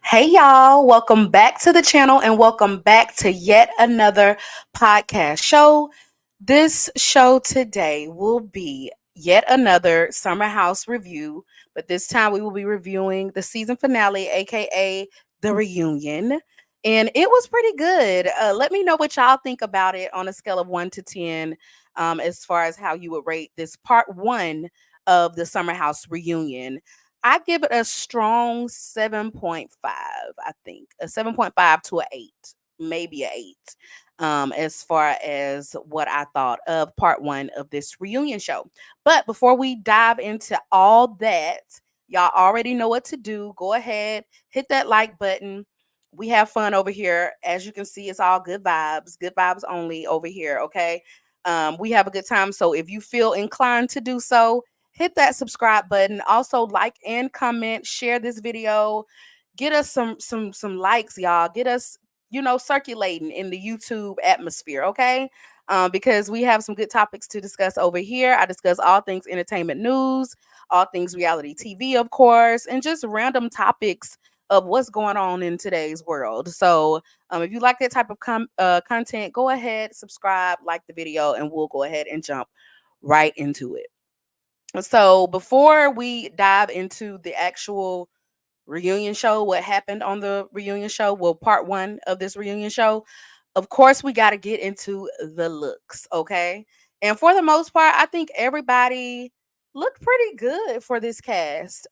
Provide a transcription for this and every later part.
Hey y'all, welcome back to the channel and welcome back to yet another podcast show. This show today will be yet another Summer House review, but this time we will be reviewing the season finale, aka the reunion. And it was pretty good. Let me know what y'all think about it on a scale of 1 to 10, as far as how you would rate this part one of the Summer House reunion. I give it a strong 7.5, I think. A 7.5 to a 8, maybe a 8. As far as what I thought of part one of this reunion show. But before we dive into all that, y'all already know what to do. Go ahead, hit that like button. We have fun over here. As you can see, it's all good vibes only over here. Okay. We have a good time. So if you feel inclined to do so, hit that subscribe button. Also, like and comment, share this video. Get us some likes, y'all. Get us, circulating in the YouTube atmosphere, okay? Because we have some good topics to discuss over here. I discuss all things entertainment news, all things reality TV, of course, and just random topics of what's going on in today's world. So, if you like that type of content, go ahead, subscribe, like the video, and we'll go ahead and jump right into it. So before we dive into the actual reunion show, what happened on the reunion show, well, part one of this reunion show, of course, we got to get into the looks, okay? And for the most part, I think everybody looked pretty good for this cast.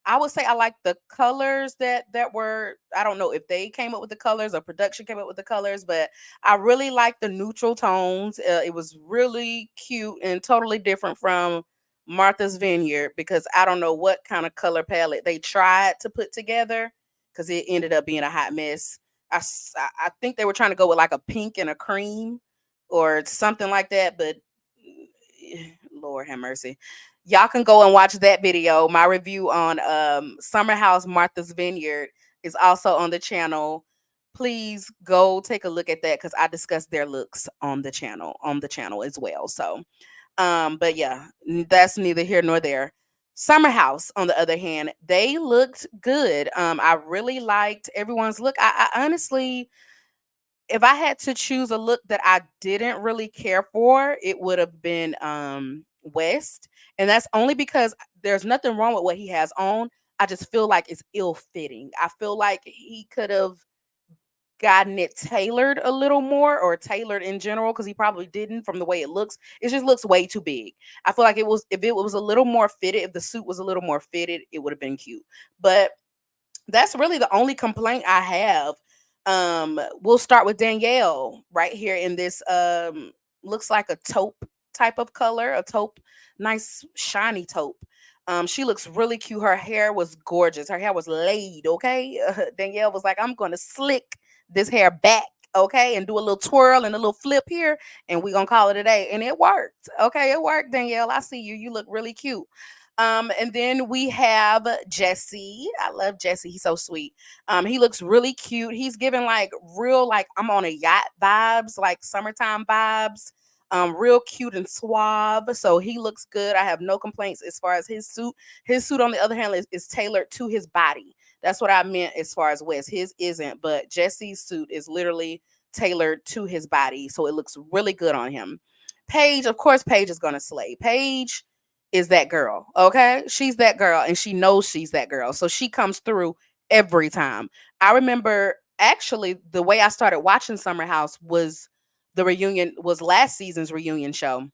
I would say I like the colors that were. I don't know if they came up with the colors or production came up with the colors, but I really like the neutral tones. It was really cute and totally different from Martha's Vineyard because I don't know what kind of color palette they tried to put together because it ended up being a hot mess. I think they were trying to go with like a pink and a cream or something like that, but Lord have mercy. Y'all can go and watch that video. My review on Summer House Martha's Vineyard is also on the channel. Please go take a look at that because I discussed their looks on the channel as well. So but yeah, that's neither here nor there. Summer House, on the other hand, they looked good. I really liked everyone's look. I honestly, if I had to choose a look that I didn't really care for, it would have been West. And that's only because there's nothing wrong with what he has on. I just feel like it's ill fitting. I feel like he could have gotten it tailored a little more or tailored in general because he probably didn't from the way it looks. It just looks way too big. I feel like it was if it was a little more fitted, if the suit was a little more fitted, it would have been cute. But that's really the only complaint I have. We'll start with Danielle right here in this looks like a taupe type of color, a taupe, nice shiny taupe. She looks really cute. Her hair was gorgeous. Her hair was laid, okay? Danielle was like, I'm going to slick this hair back, okay? And do a little twirl and a little flip here, and we're going to call it a day. And it worked, okay? It worked, Danielle. I see you. You look really cute. And then we have Jesse. I love Jesse. He's so sweet. He looks really cute. He's giving like real, like I'm on a yacht vibes, like summertime vibes. Real cute and suave. So he looks good. I have no complaints as far as his suit. His suit, on the other hand, is tailored to his body. That's what I meant as far as Wes. His isn't, but Jesse's suit is literally tailored to his body. So it looks really good on him. Paige, of course, Paige is gonna slay. Paige is that girl. Okay. She's that girl and she knows she's that girl. So she comes through every time. I remember actually the way I started watching Summer House was the reunion was last season's reunion show.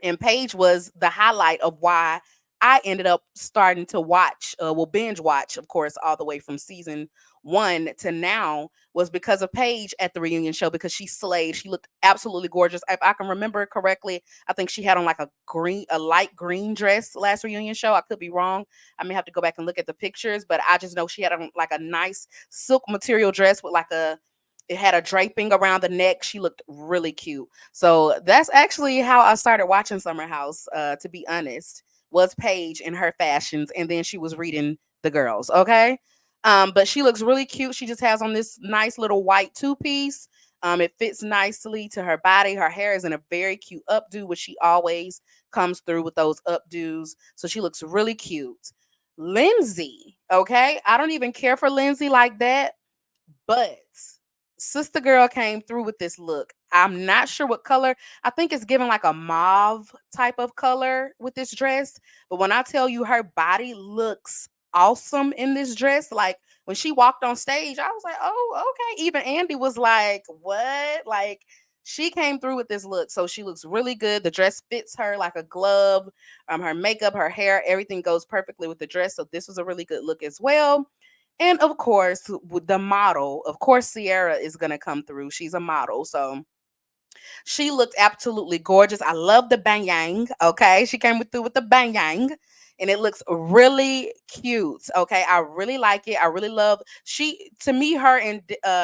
And Paige was the highlight of why I ended up starting to watch, binge watch, of course, all the way from season one to now was because of Paige at the reunion show because she slayed. She looked absolutely gorgeous. If I can remember correctly, I think she had on like a light green dress last reunion show. I could be wrong. I may have to go back and look at the pictures, but I just know she had on like a nice silk material dress with it had a draping around the neck. She looked really cute. So that's actually how I started watching Summer House, to be honest, was Paige in her fashions. And then she was reading the girls. Okay. But she looks really cute. She just has on this nice little white two-piece. It fits nicely to her body. Her hair is in a very cute updo, which she always comes through with those updos. So she looks really cute. Lindsay, Okay, I don't even care for Lindsay like that. But Sister Girl came through with this look. I'm not sure what color. I think it's given like a mauve type of color with this dress. But when I tell you her body looks awesome in this dress, like when she walked on stage, I was like, oh, okay. Even Andy was like, what? Like, she came through with this look. So she looks really good. The dress fits her like a glove. Her makeup, her hair, everything goes perfectly with the dress. So this was a really good look as well. And of course, with the model, of course, Ciara is gonna come through. She's a model, so she looked absolutely gorgeous. I love the bang. Okay, she came through with the bang, and it looks really cute. Okay, I really like it. I really love she. To me, her and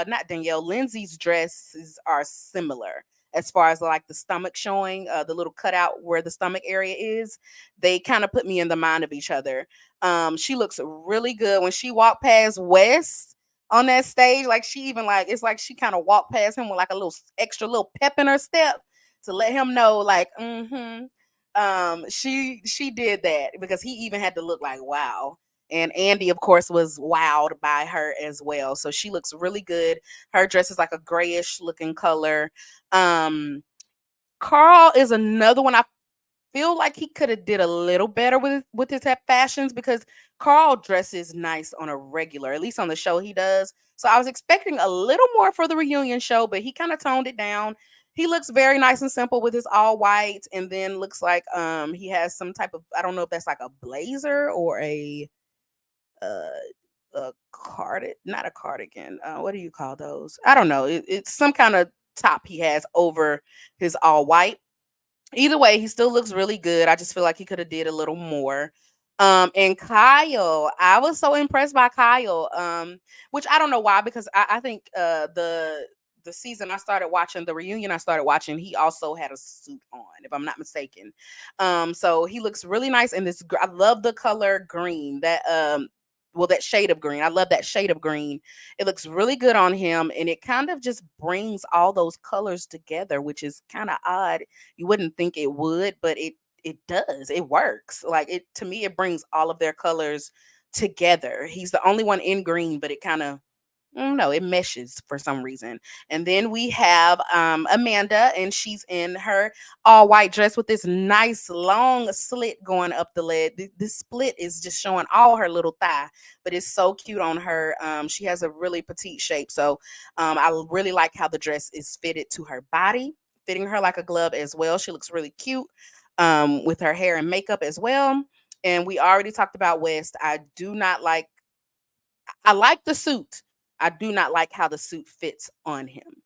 not Danielle, Lindsay's dresses are similar as far as like the stomach showing, the little cutout where the stomach area is. They kind of put me in the mind of each other. She looks really good when she walked past West on that stage. Like she even like it's like she kind of walked past him with like a little extra little pep in her step to let him know, like, she did that because he even had to look like wow. And Andy, of course, was wowed by her as well. So she looks really good. Her dress is like a grayish looking color. Um, Carl is another one I feel like he could have did a little better with his fashions because Carl dresses nice on a regular, at least on the show he does. So I was expecting a little more for the reunion show, but he kind of toned it down. He looks very nice and simple with his all white, and then looks like he has some type of, I don't know if that's like a blazer or uh a not a cardigan. What do you call those? I don't know. It's some kind of top he has over his all white. Either way, he still looks really good. I just feel like he could have did a little more. And Kyle, I was so impressed by Kyle. Which I don't know why, because I think the season I started watching, the reunion I started watching, he also had a suit on, if I'm not mistaken. So he looks really nice in this. I love the color green. That shade of green. I love that shade of green. It looks really good on him, and it kind of just brings all those colors together, which is kind of odd. You wouldn't think it would, but it does. It works. Like it to me, it brings all of their colors together. He's the only one in green, but it kind of no, it meshes for some reason. And then we have Amanda, and she's in her all white dress with this nice long slit going up the leg. This split is just showing all her little thigh, but it's so cute on her. She has a really petite shape, so I really like how the dress is fitted to her body, fitting her like a glove as well. She looks really cute with her hair and makeup as well. And we already talked about West. I do not like I like the suit. I do not like how the suit fits on him.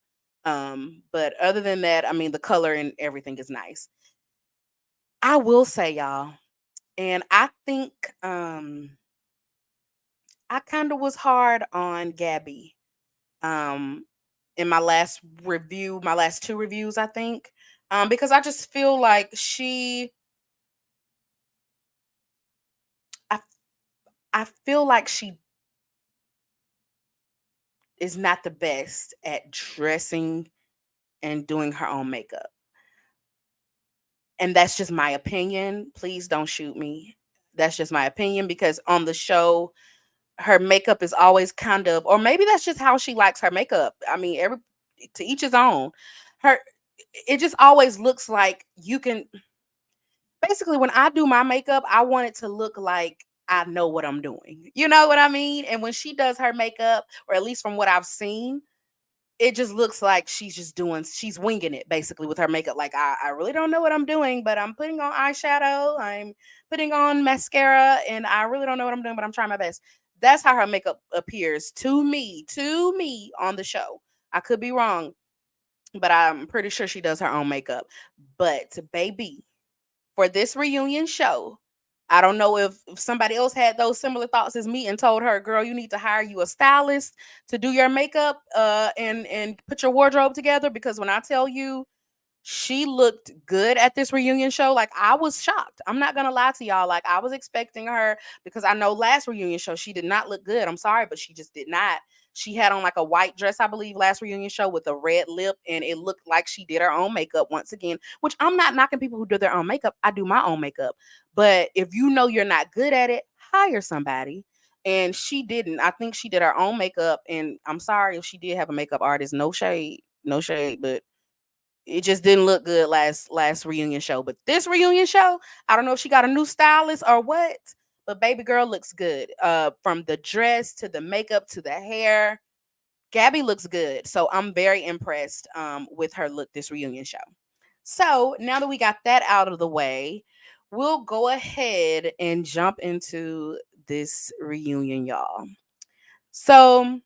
But other than that, I mean, the color and everything is nice. I will say, y'all, and I think I kind of was hard on Gabby um in my last review, my last two reviews, I think. Because I just feel like I I feel like she is not the best at dressing and doing her own makeup. And that's just my opinion. Please don't shoot me. That's just my opinion because on the show, her makeup is always kind of, or maybe that's just how she likes her makeup. I mean, every to each his own. Her, it just always looks like you can. Basically, when I do my makeup, I want it to look like I know what I'm doing. You know what I mean? And when she does her makeup, or at least from what I've seen, it just looks like she's winging it basically with her makeup. Like I really don't know what I'm doing, but I'm putting on eyeshadow, I'm putting on mascara, and I really don't know what I'm doing, but I'm trying my best. That's how her makeup appears to me on the show. I could be wrong, but I'm pretty sure she does her own makeup. But baby, for this reunion show, I don't know if somebody else had those similar thoughts as me and told her, girl, you need to hire you a stylist to do your makeup and put your wardrobe together. Because when I tell you she looked good at this reunion show. Like I was shocked. I'm not gonna lie to y'all. Like I was expecting her because I know last reunion show she did not look good. I'm sorry, but she just did not. She had on like a white dress, I believe, last reunion show with a red lip, and it looked like she did her own makeup once again. Which I'm not knocking people who do their own makeup. I do my own makeup, but if you know you're not good at it, hire somebody. And she didn't. I think she did her own makeup. And I'm sorry if she did have a makeup artist. No shade, no shade, but it just didn't look good last reunion show. But this reunion show, I don't know if she got a new stylist or what, but baby girl looks good. From the dress to the makeup to the hair, Gabby looks good. So I'm very impressed with her look this reunion show. So now that we got that out of the way, we'll go ahead and jump into this reunion, y'all. So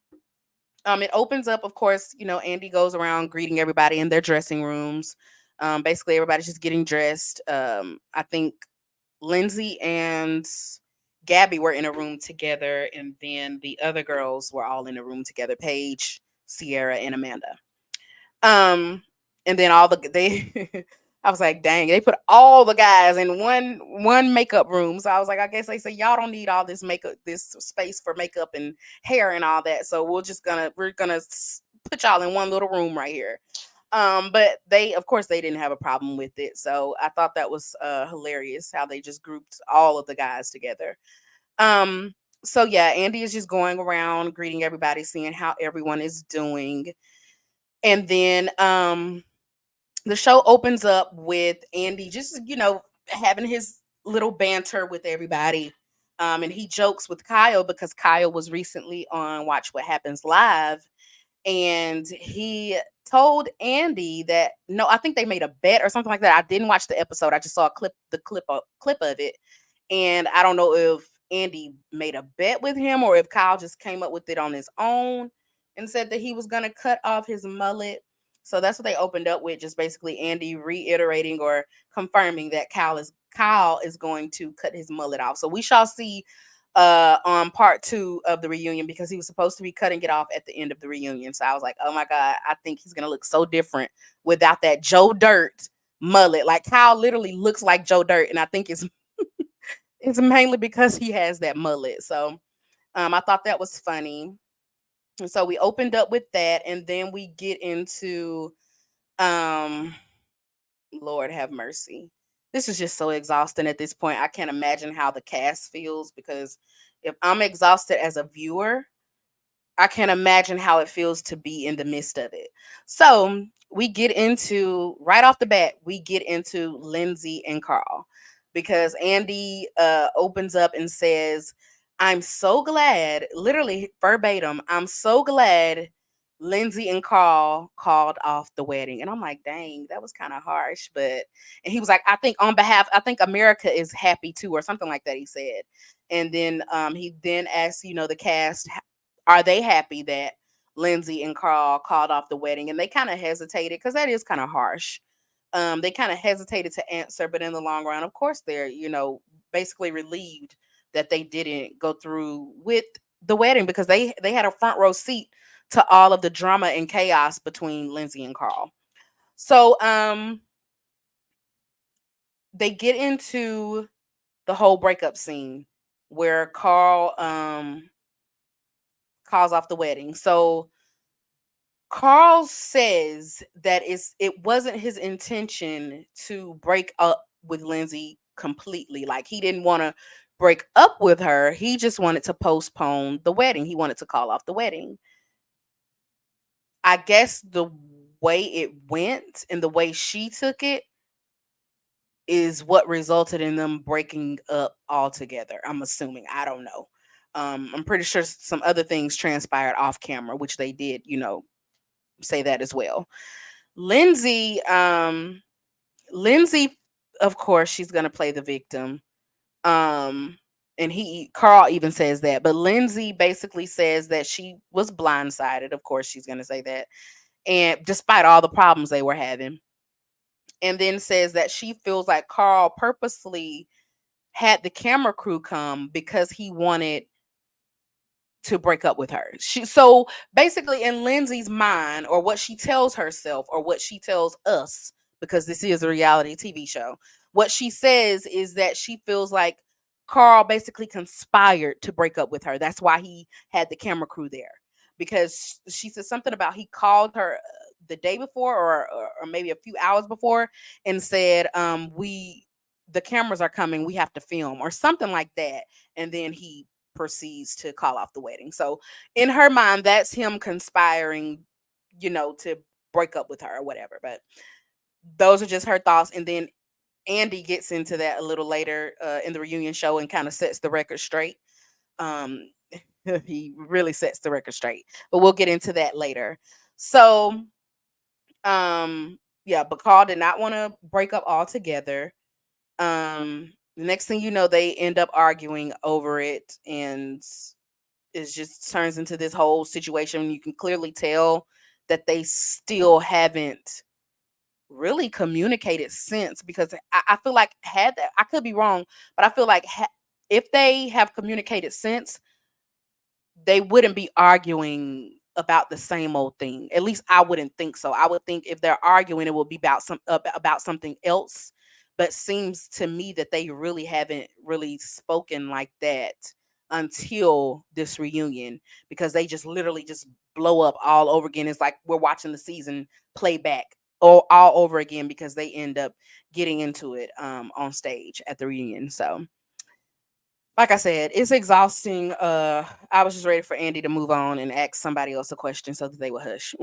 it opens up, of course, Andy goes around greeting everybody in their dressing rooms. Basically everybody's just getting dressed. I think Lindsay and Gabby were in a room together, and then the other girls were all in a room together, Paige, Ciara, and Amanda. Um, and then all the they I was like, dang, they put all the guys in one makeup room. So I was like, I guess they say y'all don't need all this makeup, this space for makeup and hair and all that. So we're gonna put y'all in one little room right here. But they, of course, they didn't have a problem with it. So I thought that was hilarious how they just grouped all of the guys together. Um, so yeah, Andy is just going around greeting everybody, seeing how everyone is doing. And then the show opens up with Andy just, having his little banter with everybody. And he jokes with Kyle because Kyle was recently on Watch What Happens Live. And he told Andy that, no, I think they made a bet or something like that. I didn't watch the episode. I just saw the clip of it. And I don't know if Andy made a bet with him or if Kyle just came up with it on his own and said that he was going to cut off his mullet. So that's what they opened up with, just basically Andy reiterating or confirming that Kyle is going to cut his mullet off. So we shall see on part 2 of the reunion, because he was supposed to be cutting it off at the end of the reunion. So I was like, oh my God, I think he's gonna look so different without that Joe Dirt mullet. Like Kyle literally looks like Joe Dirt, and I think it's mainly because he has that mullet. So I thought that was funny. And so we opened up with that, and then we get into um Lord have mercy. This is just so exhausting at this point. I can't imagine how the cast feels, because if I'm exhausted as a viewer, I can't imagine how it feels to be in the midst of it. So we get into, right off the bat, we get into Lindsay and Carl, because Andy opens up and says, I'm so glad, literally verbatim, I'm so glad Lindsay and Carl called off the wedding. And I'm like, dang, that was kind of harsh. And he was like, I think America is happy too, or something like that, he said. And then he then asked, the cast, are they happy that Lindsay and Carl called off the wedding? And they kind of hesitated, because that is kind of harsh. They kind of hesitated to answer, but in the long run, of course, they're, basically relieved that they didn't go through with the wedding, because they had a front row seat to all of the drama and chaos between Lindsay and Carl. So they get into the whole breakup scene where Carl calls off the wedding. So Carl says that it wasn't his intention to break up with Lindsay completely. Like, he didn't want to break up with her. He just wanted to postpone the wedding. He wanted to call off the wedding. I guess the way it went and the way she took it is what resulted in them breaking up altogether. I'm assuming. I don't know. I'm pretty sure some other things transpired off camera, which they did, say that as well. Lindsay, Lindsay, of course, she's gonna play the victim. And Carl even says that, but Lindsay basically says that she was blindsided. Of course, she's gonna say that, and despite all the problems they were having, and then says that she feels like Carl purposely had the camera crew come because he wanted to break up with her. So basically, in Lindsay's mind, or what she tells herself, or what she tells us, because this is a reality TV show, what she says is that she feels like Carl basically conspired to break up with her. That's why he had the camera crew there, because she said something about he called her the day before, or maybe a few hours before, and said, the cameras are coming, we have to film, or something like that. And then he proceeds to call off the wedding. So in her mind, that's him conspiring, to break up with her or whatever. But those are just her thoughts. And then Andy gets into that a little later in the reunion show and kind of sets the record straight. Um, he really sets the record straight, but we'll get into that later. So, yeah, but Carl did not want to break up altogether. The next thing you know, they end up arguing over it, and it just turns into this whole situation. You can clearly tell that they still haven't really communicated since, because I feel like had that, I could be wrong, but I feel like if they have communicated since, they wouldn't be arguing about the same old thing. At least I wouldn't think so. I would think if they're arguing, it will be about about something else. But seems to me that they really haven't really spoken like that until this reunion, because they just literally just blow up all over again. It's like we're watching the season playback all over again, because they end up getting into it on stage at the reunion. So like I said, it's exhausting. I was just ready for Andy to move on and ask somebody else a question so that they would hush.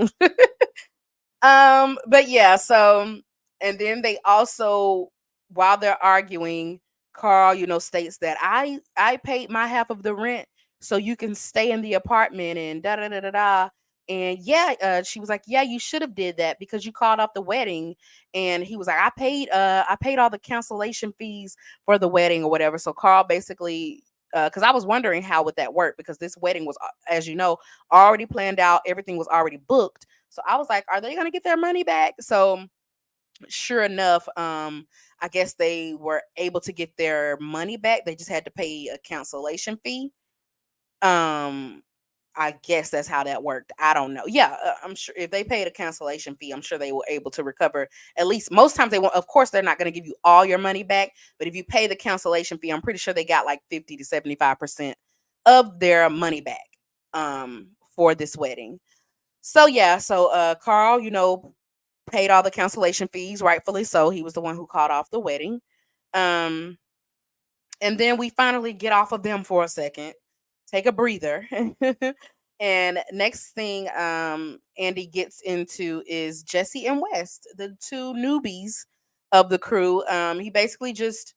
But yeah, so and then they also, while they're arguing, Carl, states that I paid my half of the rent so you can stay in the apartment and da da da da da. And yeah, she was like, yeah, you should have did that because you called off the wedding. And he was like, I paid all the cancellation fees for the wedding or whatever. So Carl basically, because I was wondering how would that work, because this wedding was, as you know, already planned out, everything was already booked. So I was like, are they gonna get their money back? So sure enough, I guess they were able to get their money back. They just had to pay a cancellation fee. Um, I guess that's how that worked. I don't know. Yeah, I'm sure if they paid a cancellation fee, I'm sure they were able to recover. At least most times they won't. Of course, they're not going to give you all your money back, but if you pay the cancellation fee, I'm pretty sure they got like 50 to 75% of their money back for this wedding. So yeah, so Carl, paid all the cancellation fees, rightfully so. He was the one who called off the wedding. Um, and then we finally get off of them for a second, take a breather. And next thing Andy gets into is Jesse and West, the two newbies of the crew. He basically just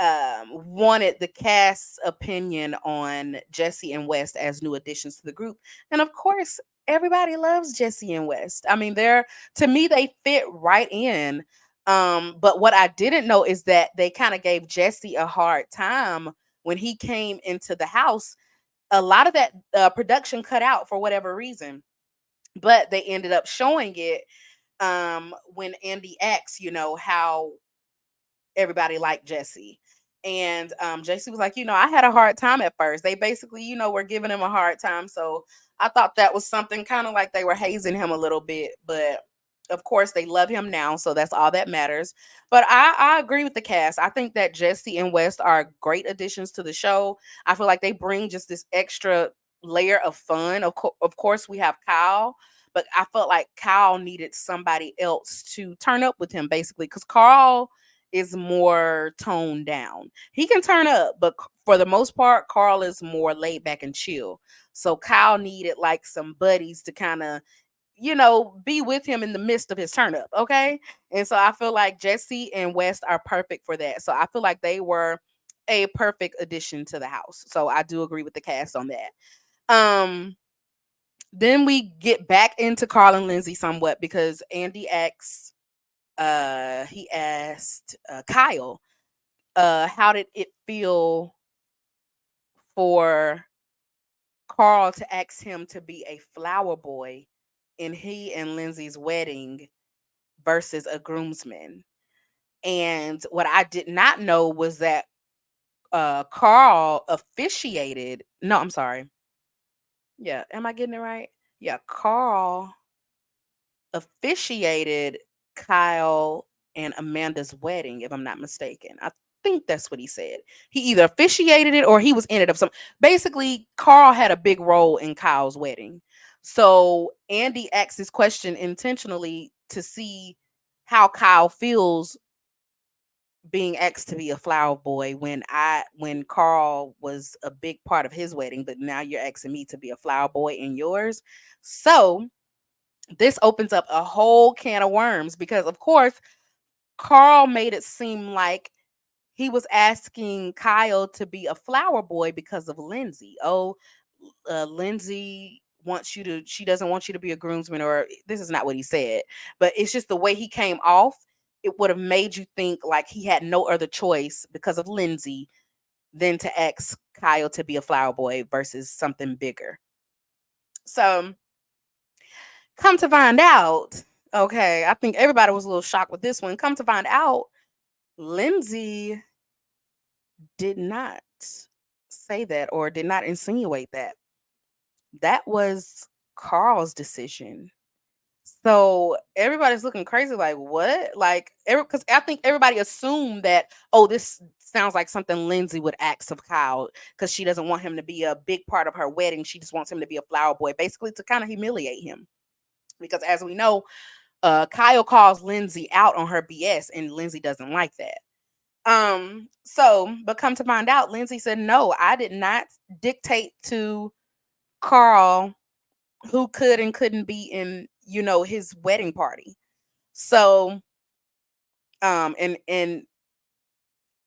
wanted the cast's opinion on Jesse and West as new additions to the group. And of course, everybody loves Jesse and West. I mean, to me, they fit right in. But what I didn't know is that they kind of gave Jesse a hard time when he came into the house. A lot of that production cut out for whatever reason, but they ended up showing it when Andy asked, how everybody liked Jesse. And Jesse was like, I had a hard time at first. They basically, were giving him a hard time. So I thought that was something kind of like they were hazing him a little bit. But of course, they love him now. So that's all that matters. But I agree with the cast. I think that Jesse and West are great additions to the show. I feel like they bring just this extra layer of fun. Of course, we have Kyle. But I felt like Kyle needed somebody else to turn up with him, basically, because Carl is more toned down. He can turn up, but for the most part, Carl is more laid back and chill. So Kyle needed like some buddies to kind of, be with him in the midst of his turn up. Okay. And so I feel like Jesse and West are perfect for that. So I feel like they were a perfect addition to the house. So I do agree with the cast on that. Um, then we get back into Carl and Lindsay somewhat, because Andy asks, he asked Kyle, how did it feel for Carl to ask him to be a flower boy in he and Lindsay's wedding versus a groomsman? And what I did not know was that Carl officiated. No, I'm sorry. Yeah, am I getting it right? Yeah, Carl officiated Kyle and Amanda's wedding, if I'm not mistaken. I think that's what he said. He either officiated it or he was in it of some. Basically, Carl had a big role in Kyle's wedding. So Andy asked this question intentionally to see how Kyle feels being asked to be a flower boy when Carl was a big part of his wedding, but now you're asking me to be a flower boy in yours. So this opens up a whole can of worms because of course Carl made it seem like he was asking Kyle to be a flower boy because of Lindsay. Oh, Lindsay wants you to, she doesn't want you to be a groomsman, or this is not what he said, but it's just the way he came off. It would have made you think like he had no other choice because of Lindsay than to ask Kyle to be a flower boy versus something bigger. So, come to find out, okay, I think everybody was a little shocked with this one. Come to find out, Lindsay did not say that or did not insinuate that. That was Carl's decision. So everybody's looking crazy, like what? Like, because I think everybody assumed that, oh, this sounds like something Lindsay would ask of Kyle because she doesn't want him to be a big part of her wedding. She just wants him to be a flower boy, basically to kind of humiliate him. Because as we know, Kyle calls Lindsay out on her BS, and Lindsay doesn't like that. But come to find out, Lindsay said, no, I did not dictate to Carl who could and couldn't be in, his wedding party. So, and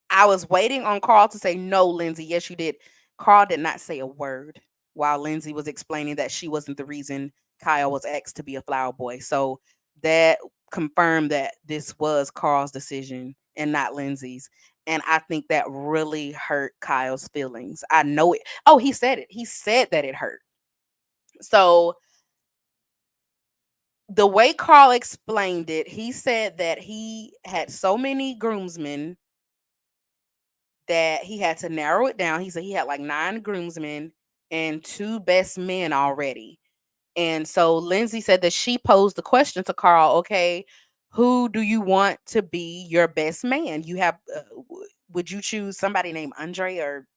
I was waiting on Carl to say, no, Lindsay, yes, you did. Carl did not say a word while Lindsay was explaining that she wasn't the reason Kyle was asked to be a flower boy. So that confirmed that this was Carl's decision and not Lindsay's. And I think that really hurt Kyle's feelings. I know it. Oh, he said it. He said that it hurt. So the way Carl explained it, he said that he had so many groomsmen that he had to narrow it down. He said he had like 9 groomsmen and 2 best men already. And so Lindsay said that she posed the question to Carl, okay, who do you want to be your best man? You have, would you choose somebody named Andre or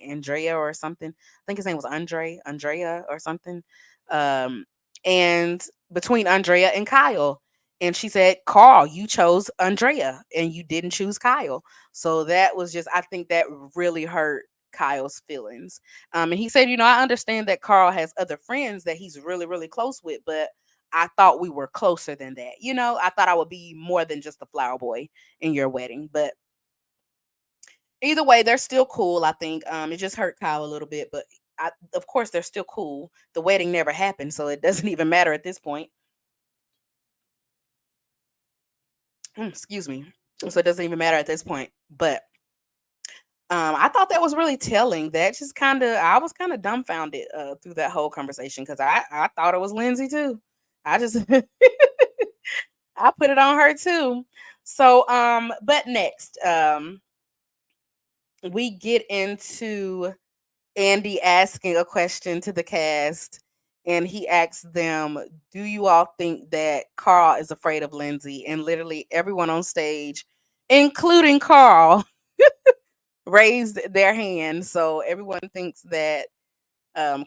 Andrea or something? I think his name was Andrea or something. Um, and between Andrea and Kyle. And she said, Carl, you chose Andrea and you didn't choose Kyle. So that was just, I think that really hurt Kyle's feelings. And he said, I understand that Carl has other friends that he's really, really close with, but I thought we were closer than that. I thought I would be more than just a flower boy in your wedding. But either way, they're still cool, I think. It just hurt Kyle a little bit, but of course they're still cool. The wedding never happened, so it doesn't even matter at this point. Excuse me. So it doesn't even matter at this point. But I thought that was really telling. That just I was kind of dumbfounded through that whole conversation because I thought it was Lindsay too. I just I put it on her too. So but next we get into Andy asking a question to the cast, and he asks them, do you all think that Carl is afraid of Lindsay? And literally everyone on stage, including Carl, raised their hand. So everyone thinks that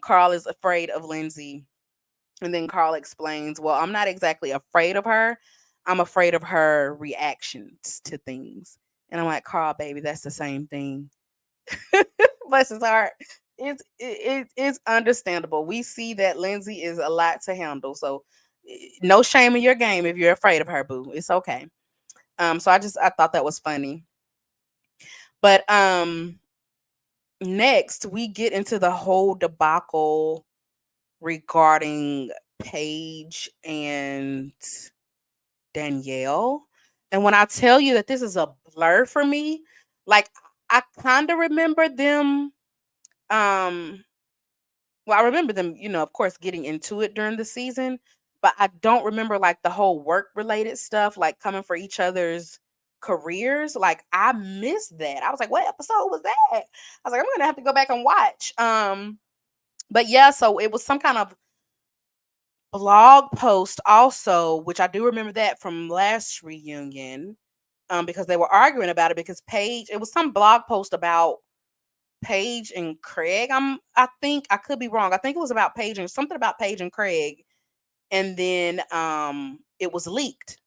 Carl is afraid of Lindsay. And then Carl explains, well, I'm not exactly afraid of her. I'm afraid of her reactions to things. And I'm like, Carl, baby, that's the same thing. Bless his heart. It's understandable. We see that Lindsay is a lot to handle. So no shame in your game if you're afraid of her, boo. It's okay. So I thought that was funny. But next we get into the whole debacle regarding Paige and Danielle. And when I tell you that this is a blur for me, like I kind of remember them um well, I remember them, of course, getting into it during the season, but I don't remember like the whole work related stuff, like coming for each other's careers. Like I missed that. I was like, what episode was that? I was like, I'm gonna have to go back and watch. But yeah, so it was some kind of blog post also, which I do remember that from last reunion, because they were arguing about it because Paige, it was some blog post about Paige and Craig. I think I could be wrong. I think it was about Paige and something about Paige and Craig. And then it was leaked.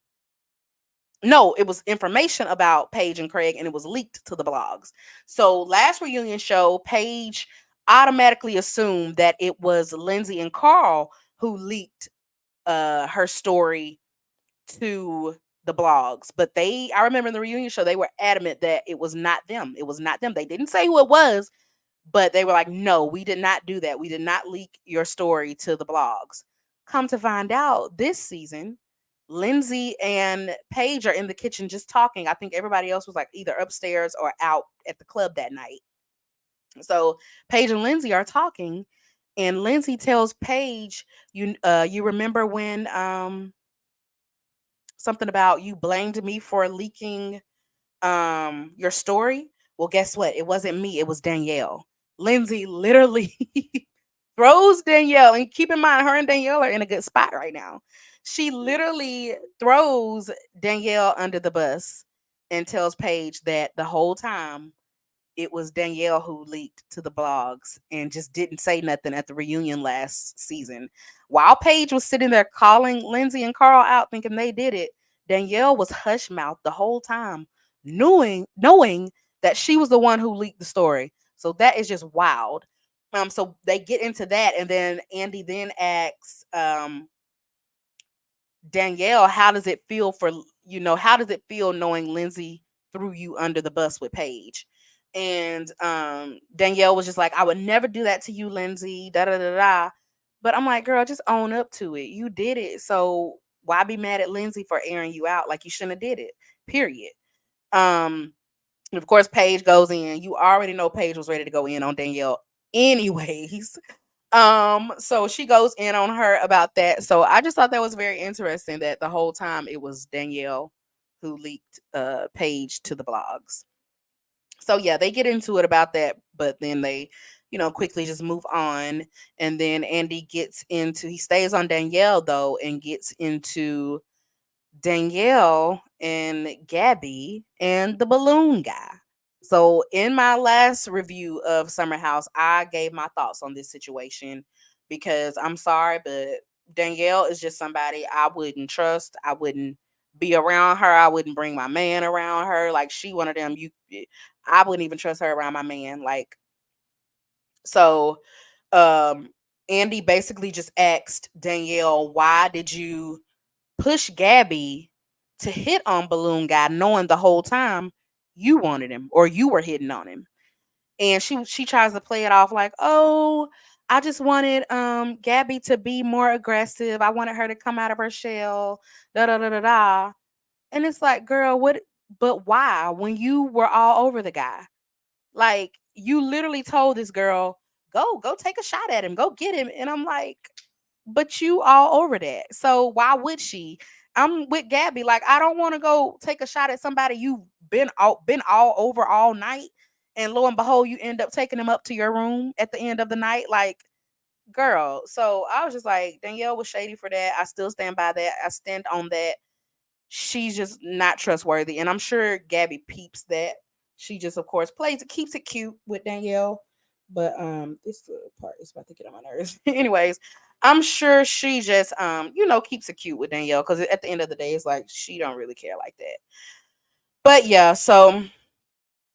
No, it was information about Paige and Craig, and it was leaked to the blogs. So last reunion show, Paige automatically assumed that it was Lindsay and Carl who leaked her story to the blogs. But I remember in the reunion show, they were adamant that it was not them. It was not them. They didn't say who it was, but they were like, no, we did not do that. We did not leak your story to the blogs. Come to find out, this season, Lindsay and Paige are in the kitchen just talking. I think everybody else was like either upstairs or out at the club that night. So Paige and Lindsay are talking, and Lindsay tells Paige, you remember when something about you blamed me for leaking your story? Well, guess what? It wasn't me, it was Danielle. Lindsay literally throws Danielle, and keep in mind, her and Danielle are in a good spot right now. She literally throws Danielle under the bus and tells Paige that the whole time it was Danielle who leaked to the blogs and just didn't say nothing at the reunion last season. While Paige was sitting there calling Lindsay and Carl out thinking they did it, Danielle was hush mouthed the whole time, knowing that she was the one who leaked the story. So that is just wild. So they get into that, and then Andy then asks Danielle, how does it feel how does it feel knowing Lindsay threw you under the bus with Paige? And Danielle was just like, I would never do that to you, Lindsay, da da da da. But I'm like, girl, just own up to it. You did it. So why be mad at Lindsay for airing you out? Like, you shouldn't have did it. Period. Um, and of course, Paige goes in. You already know Paige was ready to go in on Danielle anyways. So she goes in on her about that. So I just thought that was very interesting that the whole time it was Danielle who leaked Paige to the blogs. So yeah, they get into it about that, but then they, quickly just move on. And then Andy he stays on Danielle though, and gets into Danielle and Gabby and the balloon guy. So in my last review of Summer House, I gave my thoughts on this situation because I'm sorry, but Danielle is just somebody I wouldn't trust. I wouldn't be around her. I wouldn't bring my man around her. Like, she one of them I wouldn't even trust her around my man. Like, so um Andy basically just asked Danielle, why did you push Gabby to hit on Balloon Guy, knowing the whole time you wanted him or you were hitting on him. And she tries to play it off like, oh, I just wanted Gabby to be more aggressive. I wanted her to come out of her shell. Da da da da da. And it's like, girl, what? But why? When you were all over the guy, like, you literally told this girl, go take a shot at him, go get him. And I'm like, but you all over that. So why would she? I'm with Gabby. Like, I don't want to go take a shot at somebody you've been all over all night. And lo and behold, you end up taking them up to your room at the end of the night. Like, girl. So I was just like, Danielle was shady for that. I still stand by that. I stand on that. She's just not trustworthy. And I'm sure Gabby peeps that. She just, of course, keeps it cute with Danielle. But this little part is about to get on my nerves. Anyways, I'm sure she just keeps it cute with Danielle, because at the end of the day, it's like she don't really care like that. But yeah, so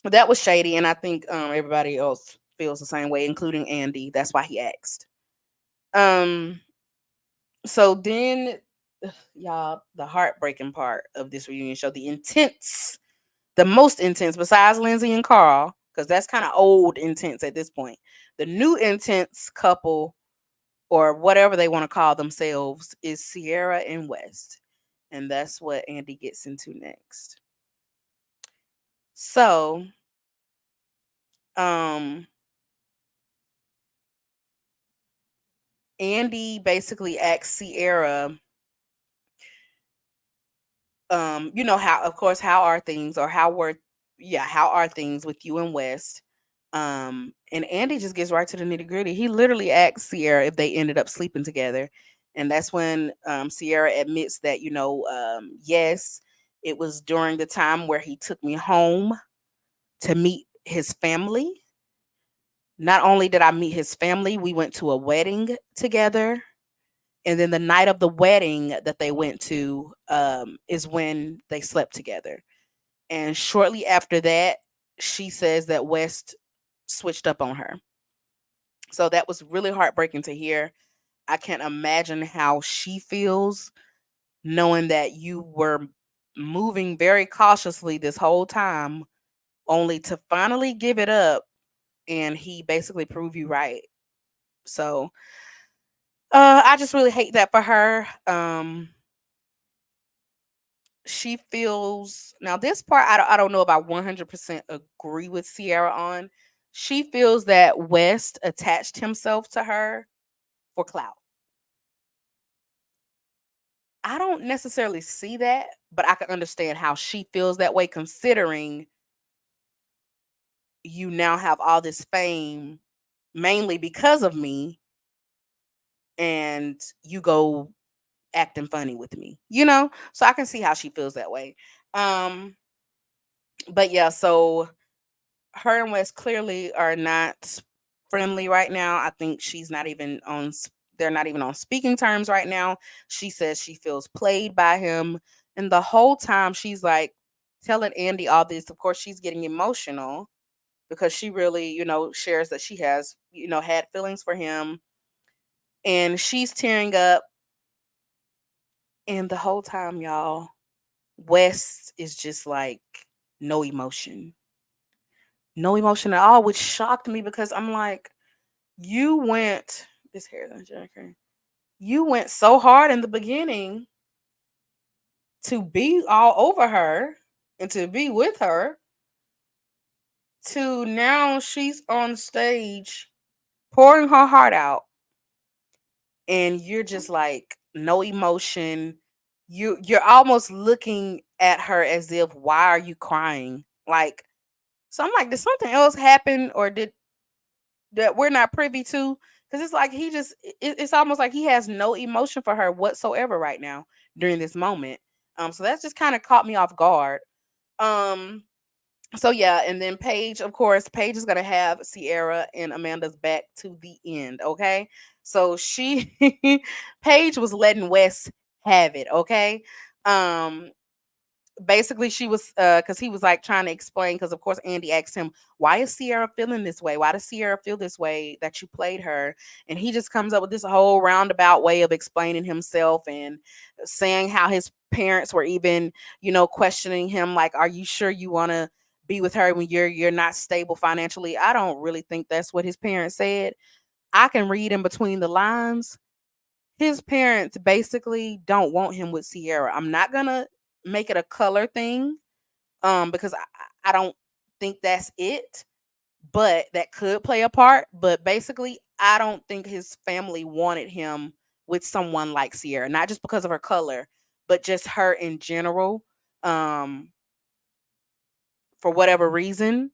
that was shady, and I think everybody else feels the same way, including Andy. That's why he asked. Um so then, y'all, the heartbreaking part of this reunion show, the most intense, besides Lindsay and Carl, because that's kind of old intense at this point. The new intense couple, or whatever they want to call themselves, is Ciara and West. And that's what Andy gets into next. So, um, Andy basically asks Ciara, how, of course, how are things, or how are things with you and West? And Andy just gets right to the nitty gritty. He literally asks Ciara if they ended up sleeping together. And that's when Ciara admits that, yes, it was during the time where he took me home to meet his family. Not only did I meet his family, we went to a wedding together. And then the night of the wedding that they went to is when they slept together. And shortly after that, she says that West switched up on her. So that was really heartbreaking to hear. I can't imagine how she feels knowing that you were moving very cautiously this whole time only to finally give it up and he basically proved you right. So I just really hate that for her. She feels now this part I don't know if I 100% agree with Ciara on. She feels that West attached himself to her for clout. I don't necessarily see that, but I can understand how she feels that way considering you now have all this fame mainly because of me and you go acting funny with me, you know? So I can see how she feels that way. Um but yeah, so her and West clearly are not friendly right now. I think she's not even on they're not even on speaking terms right now. She says she feels played by him and the whole time she's like telling Andy all this. Of course, she's getting emotional because she really, shares that she has, had feelings for him and she's tearing up and the whole time y'all West is just like no emotion. No emotion at all, which shocked me because I'm like, you went this hair is unjacker. You went so hard in the beginning to be all over her and to be with her to now she's on stage pouring her heart out and you're just like no emotion. You're almost looking at her as if why are you crying? Like so I'm like, did something else happen or did that we're not privy to? Because it's like he just it's almost like he has no emotion for her whatsoever right now during this moment. So that's just kind of caught me off guard. Um so yeah, and then Paige, of course, Paige is gonna have Ciara and Amanda's back to the end. Okay, so she Paige was letting Wes have it. Okay, um, basically she was because he was like trying to explain because of course Andy asked him why is Ciara feeling this way, why does Ciara feel this way that you played her, and he just comes up with this whole roundabout way of explaining himself and saying how his parents were even questioning him like are you sure you want to be with her when you're not stable financially. I don't really think that's what his parents said. I can read in between the lines. His parents basically don't want him with Ciara. I'm not gonna make it a color thing, because I don't think that's it, but that could play a part. But basically, I don't think his family wanted him with someone like Ciara, not just because of her color, but just her in general. Um, for whatever reason,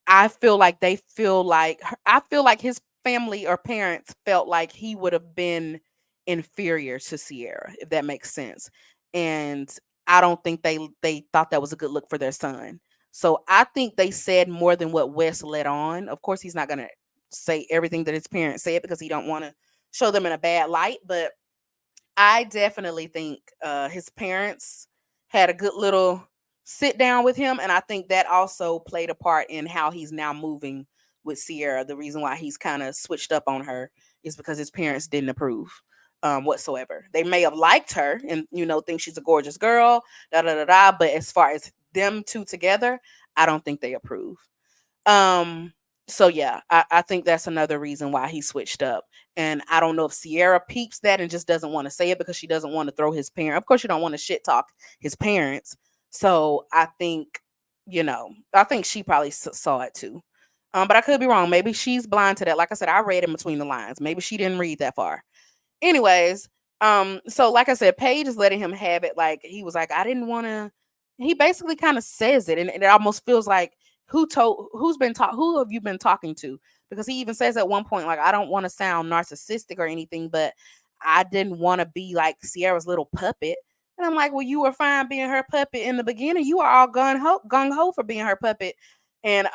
I feel like they feel like I feel like his family or parents felt like he would have been inferior to Ciara, if that makes sense. And I don't think they thought that was a good look for their son. So I think they said more than what Wes let on. Of course, he's not gonna say everything that his parents said because he don't want to show them in a bad light. But I definitely think his parents had a good little sit down with him, and I think that also played a part in how he's now moving with Ciara. The reason why he's kind of switched up on her is because his parents didn't approve whatsoever. They may have liked her and think she's a gorgeous girl, da da da da. But as far as them two together, I don't think they approve. Um, so yeah, I think that's another reason why he switched up. And I don't know if Ciara peeps that and just doesn't want to say it because she doesn't want to throw his parent. Of course, you don't want to shit talk his parents. So I think she probably saw it too. But I could be wrong. Maybe she's blind to that. Like I said, I read in between the lines. Maybe she didn't read that far. Anyways, so like I said, Paige is letting him have it. Like he was like, I didn't want to. He basically kind of says it, and it almost feels like who have you been talking to? Because he even says at one point, like, I don't want to sound narcissistic or anything, but I didn't want to be like Sierra's little puppet. And I'm like, well, you were fine being her puppet in the beginning. You are all gung ho for being her puppet. And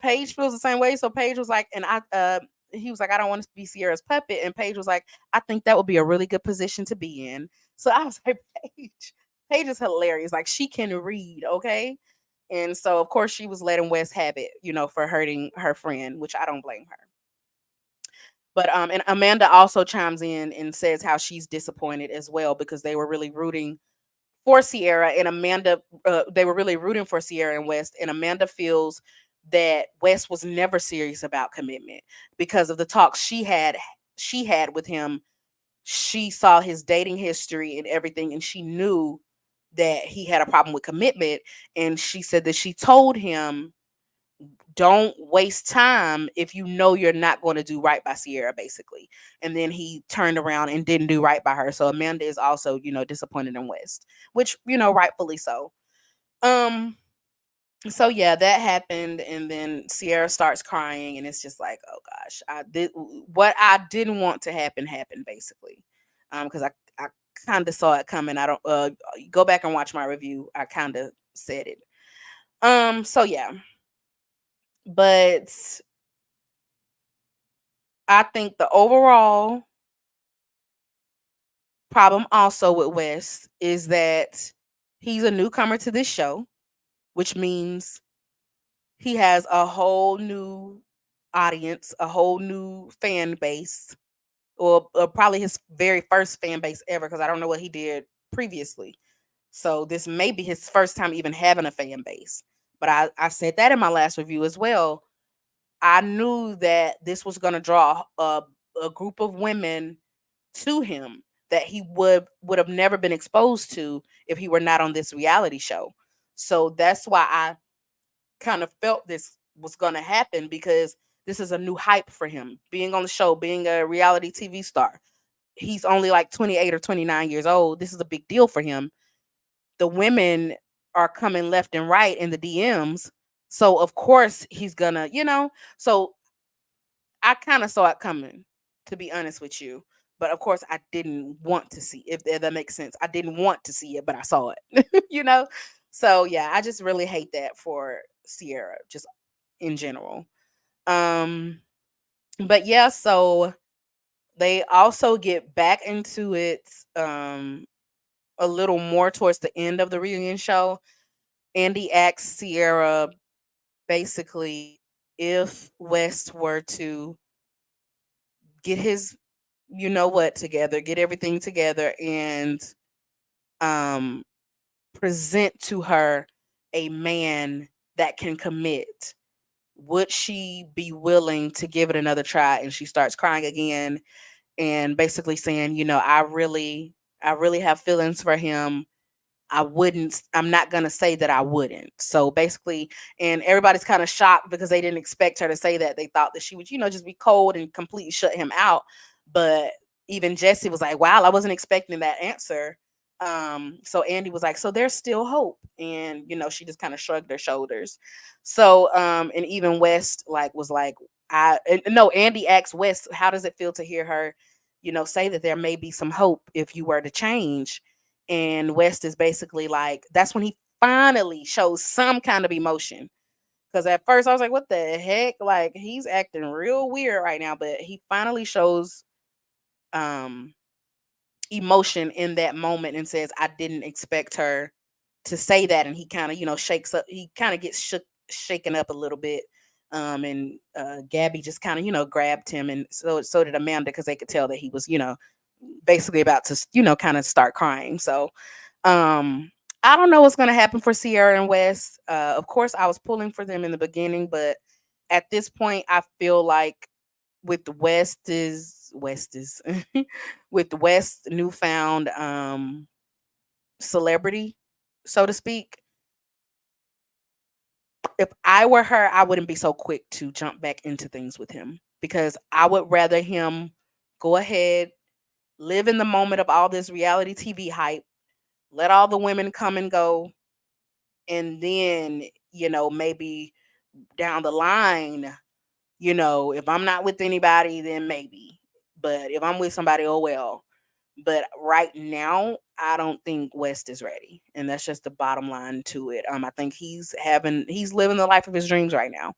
Paige feels the same way. So Paige was like, and he was like, I don't want to be Sierra's puppet. And Paige was like, I think that would be a really good position to be in. So I was like, Paige is hilarious. Like she can read, okay? And so of course she was letting Wes have it, for hurting her friend, which I don't blame her. But and Amanda also chimes in and says how she's disappointed as well because they were really rooting for Ciara and Amanda. They were really rooting for Ciara and West, and Amanda feels that West was never serious about commitment because of the talks she had with him. She saw his dating history and everything, and she knew that he had a problem with commitment. And she said that she told him, don't waste time if you know you're not going to do right by Ciara, basically. And then he turned around and didn't do right by her. So Amanda is also, disappointed in West, which, rightfully so. Um, so yeah, that happened, and then Ciara starts crying, and it's just like, oh gosh, I did what I didn't want to happen basically, because I kind of saw it coming. I don't go back and watch my review. I kind of said it. So yeah, but I think the overall problem also with West is that he's a newcomer to this show, which means he has a whole new audience, a whole new fan base, or probably his very first fan base ever, because I don't know what he did previously. So this may be his first time even having a fan base. But I said that in my last review as well. I knew that this was going to draw a group of women to him that he would have never been exposed to if he were not on this reality show. So that's why I kind of felt this was going to happen, because this is a new hype for him. Being on the show, being a reality TV star. He's only like 28 or 29 years old. This is a big deal for him. The women are coming left and right in the DMs. So of course he's gonna, so I kind of saw it coming, to be honest with you. But of course, I didn't want to see it, if that makes sense. I didn't want to see it, but I saw it, you know? So yeah, I just really hate that for Ciara, just in general. Um, but yeah, so they also get back into it a little more towards the end of the reunion show. Andy asks Ciara basically if West were to get his together, get everything together, and um present to her a man that can commit, would she be willing to give it another try? And she starts crying again and basically saying, I really have feelings for him. I'm not going to say that I wouldn't. So basically, and everybody's kind of shocked because they didn't expect her to say that. They thought that she would, just be cold and completely shut him out. But even Jesse was like, wow, I wasn't expecting that answer. So Andy was like, so there's still hope. And, she just kind of shrugged her shoulders. So, and even West was like, no, Andy asked West, how does it feel to hear her, say that there may be some hope if you were to change? And West is basically like, that's when he finally shows some kind of emotion. Because at first I was like, what the heck? Like, he's acting real weird right now. But he finally shows um emotion in that moment and says, I didn't expect her to say that. And he kind of, shakes up, he kind of gets shaken up a little bit. And Gabby just kind of, grabbed him, and so did Amanda, because they could tell that he was, basically about to, kind of start crying. So I don't know what's going to happen for Ciara and Wes. Of course, I was pulling for them in the beginning, but at this point, I feel like with West is with West newfound celebrity, so to speak. If I were her, I wouldn't be so quick to jump back into things with him, because I would rather him go ahead, live in the moment of all this reality TV hype, let all the women come and go, and then, maybe down the line, if I'm not with anybody, then maybe. But if I'm with somebody, oh well. But right now, I don't think West is ready. And that's just the bottom line to it. I think he's living the life of his dreams right now.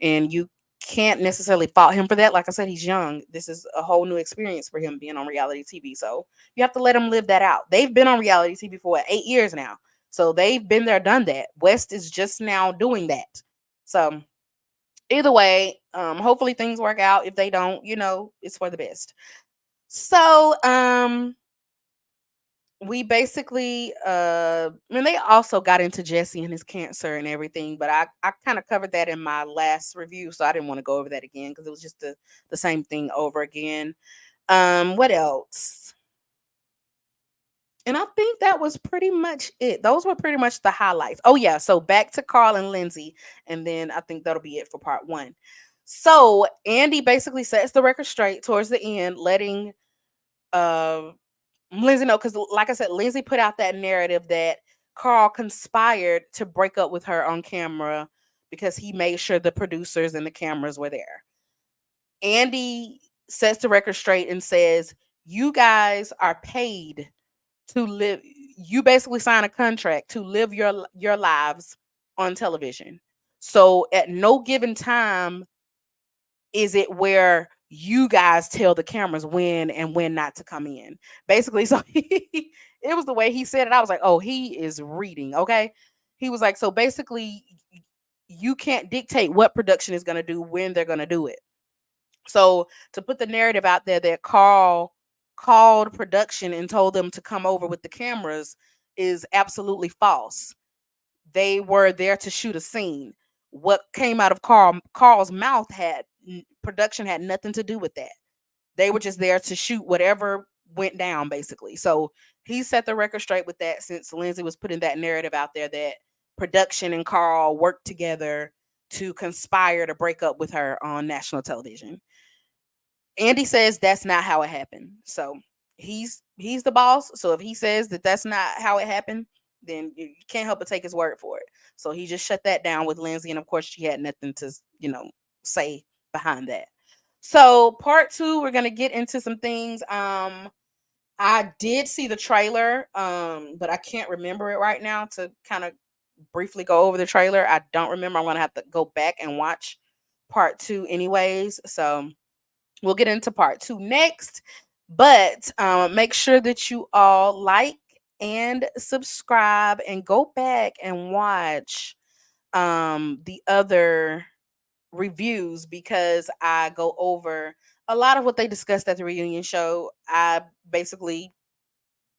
And can't necessarily fault him for that. Like I said, he's young. This is a whole new experience for him being on reality TV. So you have to let him live that out. They've been on reality TV for what, 8 years now. So they've been there, done that. West is just now doing that. So either way, hopefully things work out. If they don't, it's for the best. So we basically they also got into Jesse and his cancer and everything, but I kind of covered that in my last review, so I didn't want to go over that again because it was just the same thing over again. What else? And I think that was pretty much it. Those were pretty much the highlights. Oh yeah, so back to Carl and Lindsay, and then I think that'll be it for part one. So Andy basically sets the record straight towards the end, letting uh Lindsay know, because like I said, Lindsay put out that narrative that Carl conspired to break up with her on camera because he made sure the producers and the cameras were there. Andy sets the record straight and says, "You guys are paid to live. You basically sign a contract to live your lives on television. So at no given time is it where you guys tell the cameras when and when not to come in." Basically, so it was the way he said it. I was like, oh, he is reading. Okay. He was like, so basically, you can't dictate what production is going to do when they're going to do it. So to put the narrative out there that Carl called production and told them to come over with the cameras is absolutely false. They were there to shoot a scene. What came out of Carl's mouth production had nothing to do with that. They were just there to shoot whatever went down, basically. So he set the record straight with that, since Lindsay was putting that narrative out there that production and Carl worked together to conspire to break up with her on national television. Andy says that's not how it happened. So he's the boss. So if he says that that's not how it happened, then you can't help but take his word for it. So he just shut that down with Lindsay, and of course she had nothing to say behind that. So part two, we're gonna get into some things. I did see the trailer, but I can't remember it right now to kind of briefly go over the trailer. I don't remember. I'm gonna have to go back and watch part two, anyways. So we'll get into part two next. But make sure that you all like and subscribe and go back and watch the other reviews, because I go over a lot of what they discussed at the reunion show. I basically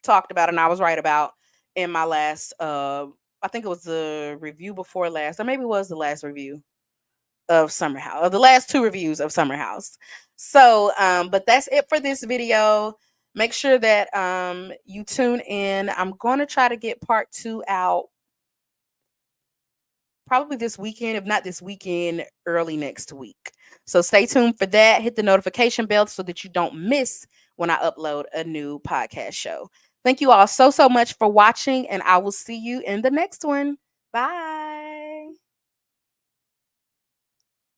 talked about and I was right about in my last I think it was the review before last, or maybe it was the last review of Summer House, or the last two reviews of Summer House. So but that's it for this video. Make sure that you tune in. I'm going to try to get part two out probably this weekend, if not this weekend, early next week. So stay tuned for that. Hit the notification bell so that you don't miss when I upload a new podcast show. Thank you all so much for watching, and I will see you in the next one. Bye.